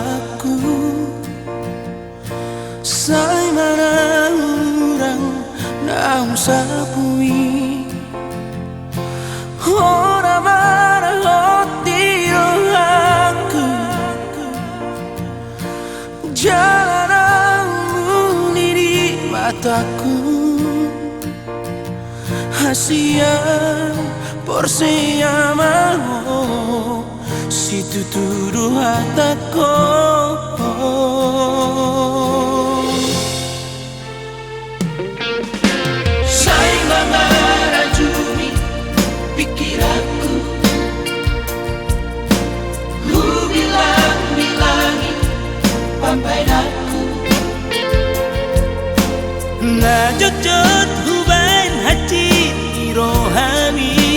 aku sai mana orang naung sapui ora mana hati aku jalanmu di mataku hasia porsi amaro si tutudu hataku say mga rajumi pikiranku ku bilang-bilangi pampai daku na jojot huban hati rohani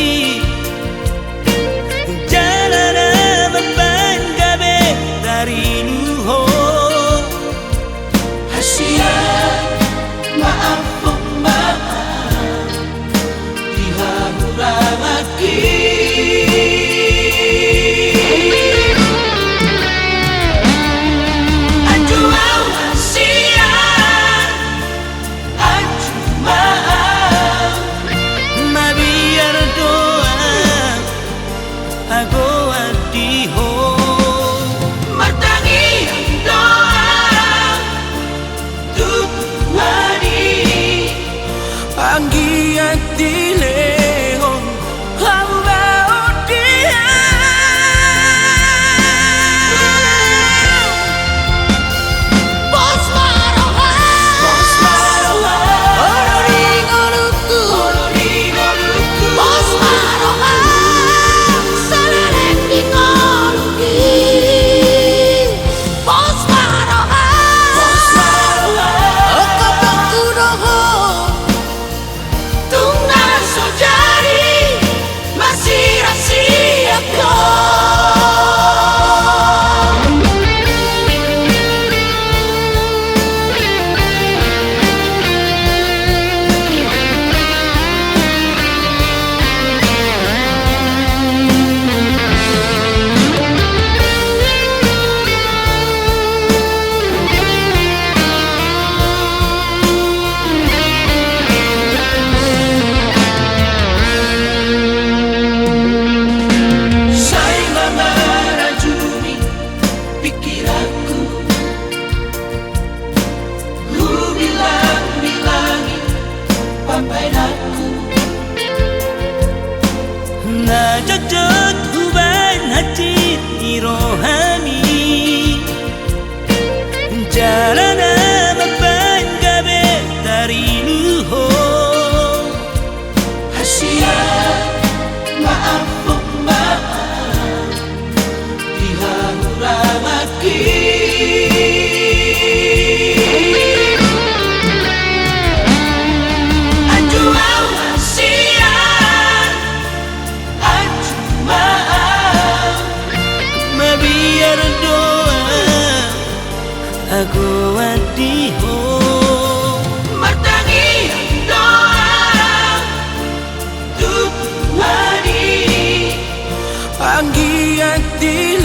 Anggiat di lehong aku bau dia Bos maroha Orori ngoluku Bos maroha Salerek di ngoluki Bos maroha Okopongku doho na jojot huban hati rohani jalana mapan gabe dari luho hasia maaf dihamuramaki aku adiho martangi doa tuh hari anggiat di